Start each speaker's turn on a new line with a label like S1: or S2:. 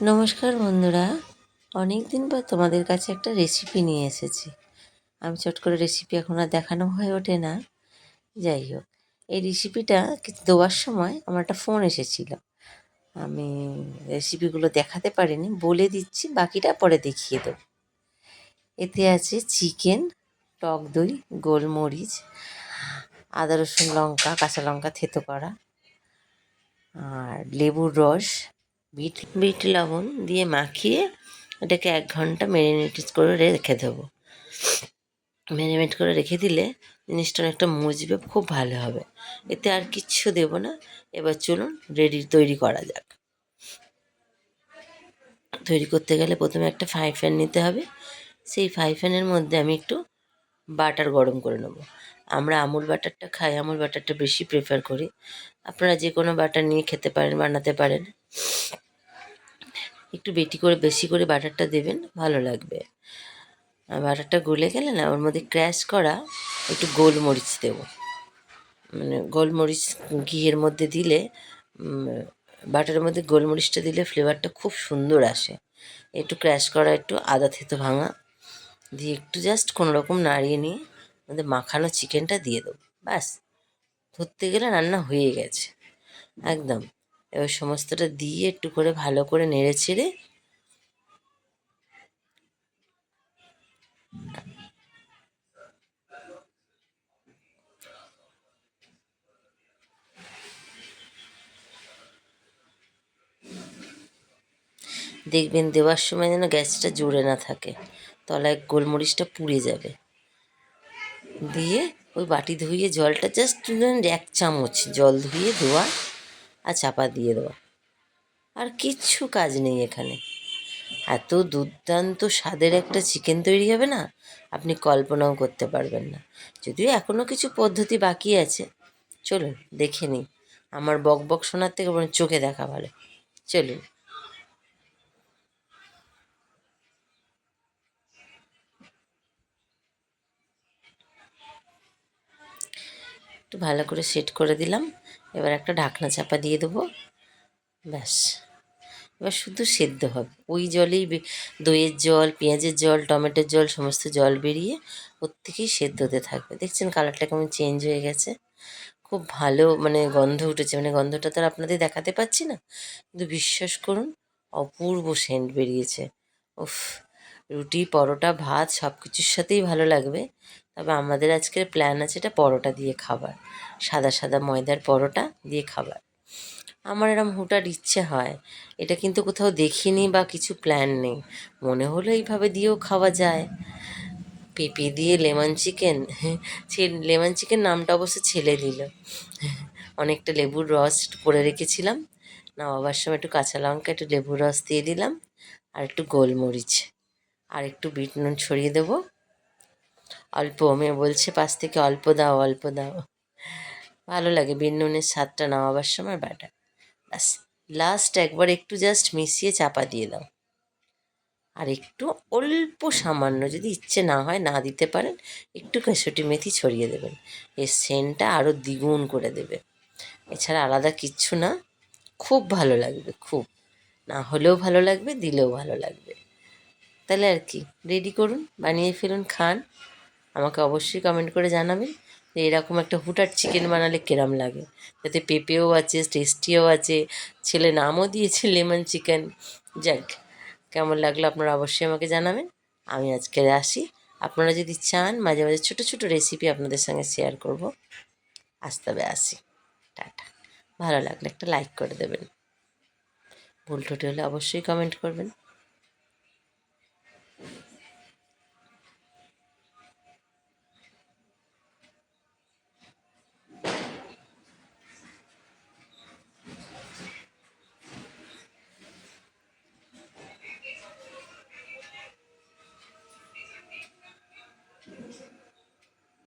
S1: নমস্কার বন্ধুরা, অনেক দিন পর তোমাদের কাছে একটা রেসিপি নিয়ে এসেছি। আমি চট করে রেসিপি এখন আর দেখানো হয়ে ওঠে না। যাই হোক, এই রেসিপিটা দেওয়ার সময় আমার একটা ফোন এসেছিল। আমি রেসিপিগুলো দেখাতে পারিনি, বলে দিচ্ছি, বাকিটা পরে দেখিয়ে দেবো। এতে আছে চিকেন, টক দই, গোলমরিচ, আদা রসুন লঙ্কা, কাঁচা লঙ্কা থেতো করা, আর লেবুর রস, বিট লবণ দিয়ে মাখিয়ে এটাকে 1 ঘন্টা ম্যারিনেট করে রেখে দেবো। ম্যারিনেট করে রেখে দিলে জিনিসটা অনেকটা মুজবে, খুব ভালো হবে। এতে আর কিচ্ছু দেব না। এবার চলুন তৈরি করা যাক। তৈরি করতে গেলে প্রথমে একটা ফ্রাই প্যান নিতে হবে। সেই ফ্রাই প্যানের মধ্যে আমি একটু বাটার গরম করে নেব। আমরা আমুল বাটারটা খাই, আমুল বাটারটা বেশি প্রেফার করি। আপনারা যে কোনো বাটার নিয়ে খেতে পারেন, বানাতে পারেন। একটু বেশি করে বাটারটা দেবেন, ভালো লাগবে। বাটারটা গলে গেলে না, ওর মধ্যে ক্র্যাশ করা একটু গোলমরিচ দেবো। মানে গোলমরিচ ঘিয়ের মধ্যে দিলে, বাটারের মধ্যে গোলমরিচটা দিলে ফ্লেভারটা খুব সুন্দর আসে। একটু ক্র্যাশ করা একটু আদা থেতো ভাঙা দিয়ে একটু জাস্ট কোনো রকম নাড়িয়ে নিয়ে আমাদের মাখানো চিকেনটা দিয়ে দেবো। ব্যাস, ধরতে গেলে রান্না হয়ে গেছে একদম। এবার সমস্তটা দিয়ে একটু করে ভালো করে নেড়ে চেড়ে দেখবেন দেওয়ার সময় যেন গ্যাসটা জোরে না থাকে, তলায় গোলমরিচটা পুড়ে যাবে। দিয়ে ওই বাটি ধুয়ে জলটা জাস্ট 1 চামচ জল ধুয়ে দেওয়া আর চাপা দিয়ে দেওয়া, আর কিচ্ছু কাজ নেই এখানে। এত দুর্দান্ত স্বাদের একটা চিকেন তৈরি হবে না, আপনি কল্পনাও করতে পারবেন না। যদিও এখনও কিছু পদ্ধতি বাকি আছে, চলুন দেখে নিই। আমার বক বক শোনার থেকে বরং চোখে দেখা ভালো। চলুন। একটু ভালো করে সেট করে দিলাম। এবার একটা ঢাকনা চাপা দিয়ে দেবো। ব্যাস, এবার শুধু সেদ্ধ হবে ওই জলেই। দইয়ের জল, পেঁয়াজের জল, টমেটোর জল, সমস্ত জল বেরিয়ে ওর থেকেই সেদ্ধ হতে থাকবে। দেখছেন কালারটা কেমন চেঞ্জ হয়ে গেছে, খুব ভালো মানে গন্ধ উঠেছে। মানে গন্ধটা তো আর আপনাদের দেখাতে পাচ্ছি না, কিন্তু বিশ্বাস করুন অপূর্ব সেন্ট বেরিয়েছে। উফ, রুটি, পরোটা, ভাত সব কিছুর সাথেই ভালো লাগবে। তবে আমাদের আজকের প্ল্যান আছে এটা পরোটা দিয়ে খাবার, সাদা সাদা ময়দার পরোটা দিয়ে খাবার। আমার এরম হুটহাট ইচ্ছে হয়, এটা কিন্তু কোথাও দেখিনি বা কিছু প্ল্যান নেই। মনে হলো এইভাবে দিয়েও খাওয়া যায়। পেঁপে দিয়ে লেমন চিকেন, লেমন চিকেন নামটা অবশ্য ছেলে দিল। অনেকটা লেবুর রস করে রেখেছিলাম, নামাবার সময় একটু কাঁচা লঙ্কা, একটু লেবুর রস দিয়ে দিলাম, আর একটু গোলমরিচ, আর একটু বিট নুন ছড়িয়ে দেবো। অল্প, মেয়ে বলছে পাশ থেকে অল্প দাও, অল্প দাও। ভালো লাগে বিট নুনের স্বাদটা নামাবার সময় বাটা। ব্যাস, লাস্ট একবার একটু জাস্ট মিশিয়ে চাপা দিয়ে দাও। আর একটু অল্প সামান্য, যদি ইচ্ছে না হয় না দিতে পারেন, একটু কসুরি মেথি ছড়িয়ে দেবেন। এর সেন্টটা আরও দ্বিগুণ করে দেবে। এছাড়া আলাদা কিচ্ছু না, খুব ভালো লাগবে, খুব। না হলেও ভালো লাগবে, দিলেও ভালো লাগবে। তাহলে আর কি, রেডি করুন, বানিয়ে ফেলুন, খান। আমাকে অবশ্যই কমেন্ট করে জানাবেন যে এরকম একটা হুটহাট চিকেন বানালে কিরম লাগে। যাতে পেঁপেও আছে, টেস্টিও আছে, ছেলে নামও দিয়েছে লেমন চিকেন। যাক, কেমন লাগলো আপনারা অবশ্যই আমাকে জানাবেন। আমি আজকে আসি। আপনারা যদি চান মাঝে মাঝে ছোটো ছোটো রেসিপি আপনাদের সঙ্গে শেয়ার করব। আজ তবে আসি, টাটা। ভালো লাগলে একটা লাইক করে দেবেন, ভুল ত্রুটি হলে অবশ্যই কমেন্ট করবেন।